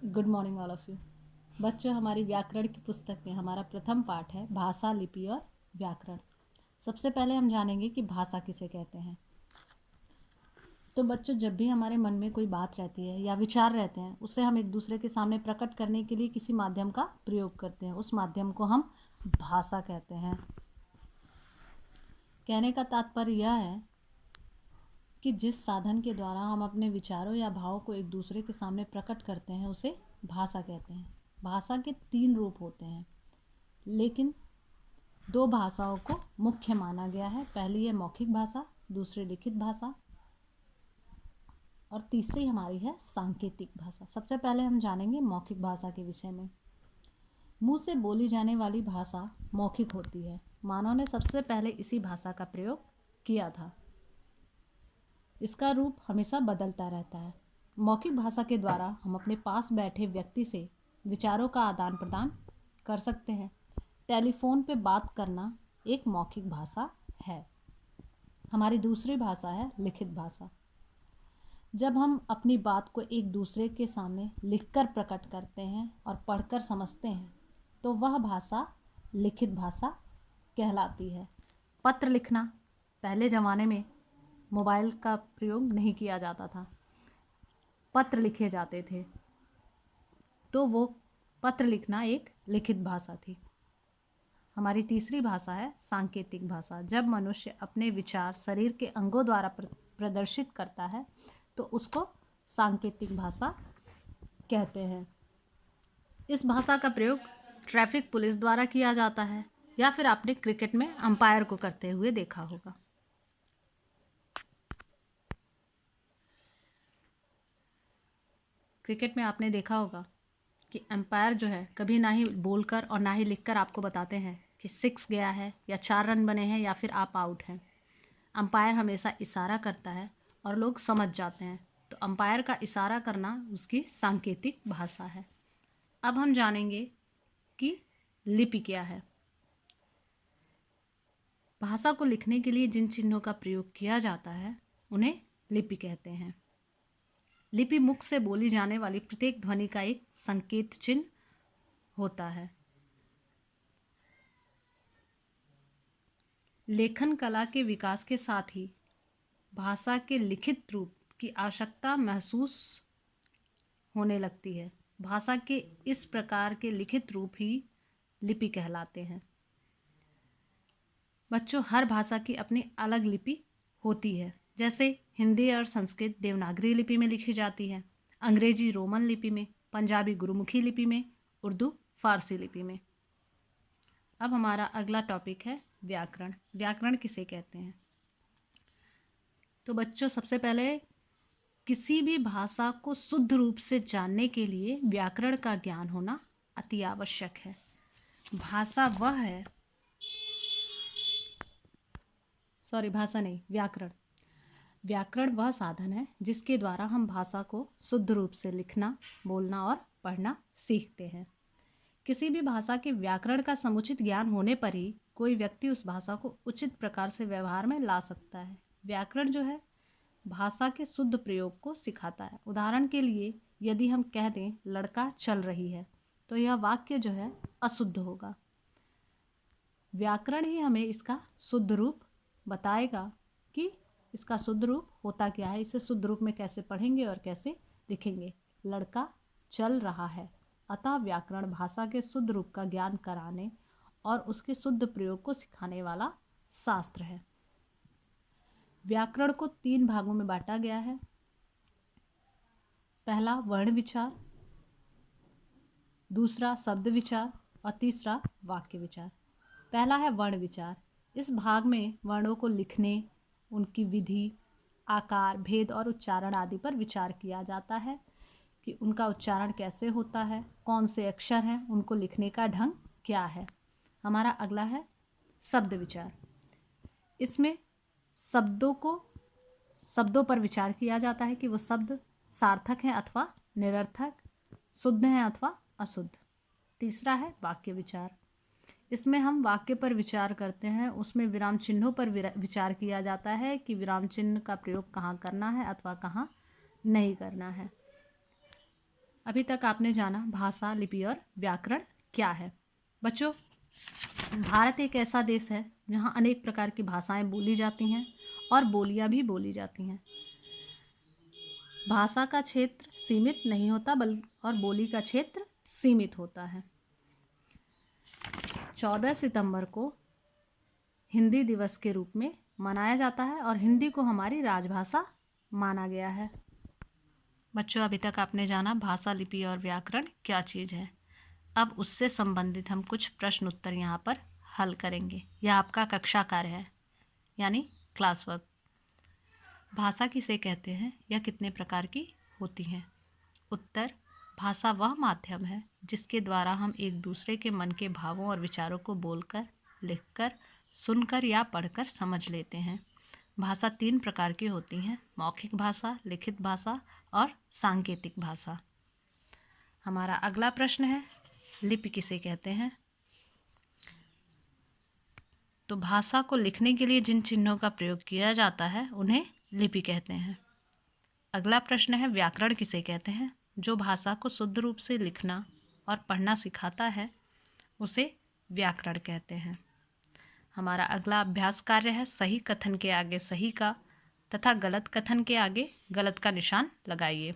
Good morning all of you. बच्चों, हमारी व्याकरण की पुस्तक में हमारा प्रथम पाठ है भाषा, लिपि और व्याकरण। सबसे पहले हम जानेंगे कि भाषा किसे कहते हैं। तो बच्चों, जब भी हमारे मन में कोई बात रहती है या विचार रहते हैं, उसे हम एक दूसरे के सामने प्रकट करने के लिए किसी माध्यम का प्रयोग करते हैं। उस माध्यम को हम भाषा कहते हैं। कहने का तात्पर्य यह है कि जिस साधन के द्वारा हम अपने विचारों या भावों को एक दूसरे के सामने प्रकट करते हैं, उसे भाषा कहते हैं। भाषा के 3 रूप होते हैं, लेकिन 2 भाषाओं को मुख्य माना गया है। पहली है मौखिक भाषा, दूसरी लिखित भाषा और तीसरी हमारी है सांकेतिक भाषा। सबसे पहले हम जानेंगे मौखिक भाषा के विषय में। मुंह से बोली जाने वाली भाषा मौखिक होती है। मानव ने सबसे पहले इसी भाषा का प्रयोग किया था। इसका रूप हमेशा बदलता रहता है। मौखिक भाषा के द्वारा हम अपने पास बैठे व्यक्ति से विचारों का आदान प्रदान कर सकते हैं। टेलीफोन पे बात करना एक मौखिक भाषा है। हमारी दूसरी भाषा है लिखित भाषा। जब हम अपनी बात को एक दूसरे के सामने लिखकर प्रकट करते हैं और पढ़कर समझते हैं, तो वह भाषा लिखित भाषा कहलाती है। पत्र लिखना, पहले ज़माने में मोबाइल का प्रयोग नहीं किया जाता था, पत्र लिखे जाते थे, तो वो पत्र लिखना एक लिखित भाषा थी। हमारी तीसरी भाषा है सांकेतिक भाषा। जब मनुष्य अपने विचार शरीर के अंगों द्वारा प्रदर्शित करता है, तो उसको सांकेतिक भाषा कहते हैं। इस भाषा का प्रयोग ट्रैफिक पुलिस द्वारा किया जाता है, या फिर आपने क्रिकेट में अंपायर को करते हुए देखा होगा। क्रिकेट में आपने देखा होगा कि अंपायर जो है, कभी ना ही बोलकर और ना ही लिखकर आपको बताते हैं कि 6 गया है या 4 रन बने हैं या फिर आप आउट हैं। अंपायर हमेशा इशारा करता है और लोग समझ जाते हैं। तो अंपायर का इशारा करना उसकी सांकेतिक भाषा है। अब हम जानेंगे कि लिपि क्या है। भाषा को लिखने के लिए जिन चिन्हों का प्रयोग किया जाता है, उन्हें लिपि कहते हैं। लिपि मुख से बोली जाने वाली प्रत्येक ध्वनि का एक संकेत चिन्ह होता है। लेखन कला के विकास के साथ ही भाषा के लिखित रूप की आवश्यकता महसूस होने लगती है। भाषा के इस प्रकार के लिखित रूप ही लिपि कहलाते हैं। बच्चों, हर भाषा की अपनी अलग लिपि होती है। जैसे हिंदी और संस्कृत देवनागरी लिपि में लिखी जाती है, अंग्रेजी रोमन लिपि में, पंजाबी गुरुमुखी लिपि में, उर्दू फारसी लिपि में। अब हमारा अगला टॉपिक है व्याकरण। व्याकरण किसे कहते हैं? तो बच्चों, सबसे पहले किसी भी भाषा को शुद्ध रूप से जानने के लिए व्याकरण का ज्ञान होना अति आवश्यक है। व्याकरण। व्याकरण वह साधन है जिसके द्वारा हम भाषा को शुद्ध रूप से लिखना, बोलना और पढ़ना सीखते हैं। किसी भी भाषा के व्याकरण का समुचित ज्ञान होने पर ही कोई व्यक्ति उस भाषा को उचित प्रकार से व्यवहार में ला सकता है। व्याकरण जो है, भाषा के शुद्ध प्रयोग को सिखाता है। उदाहरण के लिए, यदि हम कह दें लड़का चल रही है, तो यह वाक्य जो है अशुद्ध होगा। व्याकरण ही हमें इसका शुद्ध रूप बताएगा कि इसका शुद्ध रूप होता क्या है, इसे शुद्ध रूप में कैसे पढ़ेंगे और कैसे लिखेंगे। लड़का चल रहा है। अतः व्याकरण भाषा के शुद्ध रूप का ज्ञान कराने और उसके शुद्ध प्रयोग को सिखाने वाला शास्त्र है। व्याकरण को 3 भागों में बांटा गया है। पहला वर्ण विचार, दूसरा शब्द विचार और तीसरा वाक्य विचार। पहला है वर्ण विचार। इस भाग में वर्णों को लिखने, उनकी विधि, आकार, भेद और उच्चारण आदि पर विचार किया जाता है कि उनका उच्चारण कैसे होता है, कौन से अक्षर हैं, उनको लिखने का ढंग क्या है। हमारा अगला है शब्द विचार। इसमें शब्दों पर विचार किया जाता है कि वो शब्द सार्थक हैं अथवा निरर्थक, शुद्ध हैं अथवा अशुद्ध। तीसरा है वाक्य विचार। इसमें हम वाक्य पर विचार करते हैं। उसमें विराम चिन्हों पर विचार किया जाता है कि विराम चिन्ह का प्रयोग कहाँ करना है अथवा कहाँ नहीं करना है। अभी तक आपने जाना भाषा, लिपि और व्याकरण क्या है। बच्चों, भारत एक ऐसा देश है जहाँ अनेक प्रकार की भाषाएं बोली जाती हैं और बोलियां भी बोली जाती हैं। भाषा का क्षेत्र सीमित नहीं होता और बोली का क्षेत्र सीमित होता है। 14 सितंबर को हिंदी दिवस के रूप में मनाया जाता है और हिंदी को हमारी राजभाषा माना गया है। बच्चों, अभी तक आपने जाना भाषा, लिपि और व्याकरण क्या चीज़ है। अब उससे संबंधित हम कुछ प्रश्न उत्तर यहाँ पर हल करेंगे। यह आपका कक्षा कार्य है, यानी क्लास वर्क। भाषा किसे कहते हैं या कितने प्रकार की होती हैं? उत्तर, भाषा वह माध्यम है जिसके द्वारा हम एक दूसरे के मन के भावों और विचारों को बोलकर, लिखकर, सुनकर या पढ़कर समझ लेते हैं। भाषा 3 प्रकार की होती हैं: मौखिक भाषा, लिखित भाषा और सांकेतिक भाषा। हमारा अगला प्रश्न है, लिपि किसे कहते हैं? तो भाषा को लिखने के लिए जिन चिन्हों का प्रयोग किया जाता है उन्हें लिपि कहते हैं। अगला प्रश्न है, व्याकरण किसे कहते हैं? जो भाषा को शुद्ध रूप से लिखना और पढ़ना सिखाता है उसे व्याकरण कहते हैं। हमारा अगला अभ्यास कार्य है, सही कथन के आगे सही का तथा गलत कथन के आगे गलत का निशान लगाइए।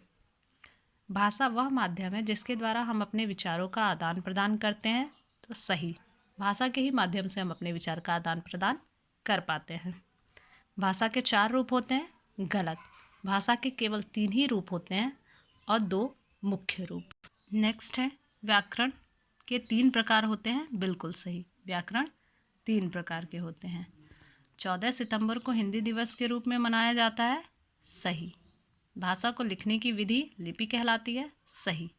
भाषा वह माध्यम है जिसके द्वारा हम अपने विचारों का आदान प्रदान करते हैं, तो सही। भाषा के ही माध्यम से हम अपने विचार का आदान प्रदान कर पाते हैं। भाषा के 4 रूप होते हैं, गलत। भाषा के केवल 3 ही रूप होते हैं और 2 मुख्य रूप। नेक्स्ट है, व्याकरण के 3 प्रकार होते हैं, बिल्कुल सही। व्याकरण 3 प्रकार के होते हैं। 14 सितंबर को हिंदी दिवस के रूप में मनाया जाता है, सही। भाषा को लिखने की विधि लिपि कहलाती है, सही।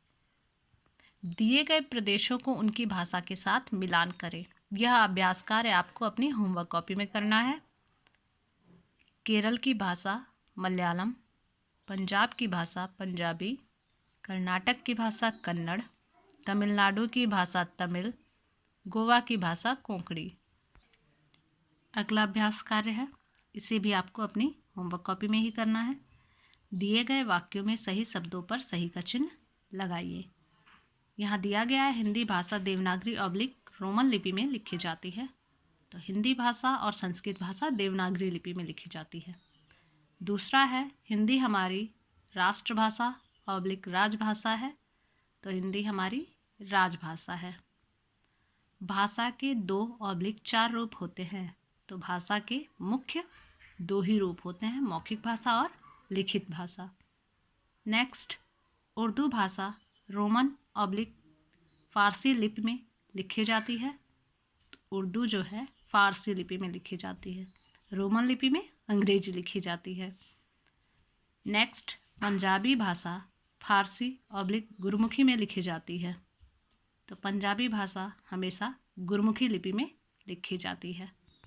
दिए गए प्रदेशों को उनकी भाषा के साथ मिलान करें। यह अभ्यास कार्य आपको अपनी होमवर्क कॉपी में करना है। केरल की भाषा मलयालम, पंजाब की भाषा पंजाबी, कर्नाटक की भाषा कन्नड़, तमिलनाडु की भाषा तमिल, गोवा की भाषा कोंकणी। अगला अभ्यास कार्य है, इसे भी आपको अपनी होमवर्क कॉपी में ही करना है। दिए गए वाक्यों में सही शब्दों पर सही का चिन्ह लगाइए। यहाँ दिया गया है, हिंदी भाषा देवनागरी / रोमन लिपि में लिखी जाती है। तो हिंदी भाषा और संस्कृत भाषा देवनागरी लिपि में लिखी जाती है। दूसरा है, हिंदी हमारी राष्ट्रभाषा / राजभाषा है। तो हिंदी हमारी राजभाषा है। भाषा के 2/4 रूप होते हैं। तो भाषा के मुख्य 2 ही रूप होते हैं, मौखिक भाषा और लिखित भाषा। नेक्स्ट, उर्दू भाषा रोमन / फारसी लिपि में लिखी जाती है। तो उर्दू जो है फारसी लिपि में लिखी जाती है। रोमन लिपि में अंग्रेजी लिखी जाती है। नेक्स्ट, पंजाबी भाषा फारसी / गुरमुखी में लिखी जाती है। तो पंजाबी भाषा हमेशा गुरमुखी लिपि में लिखी जाती है।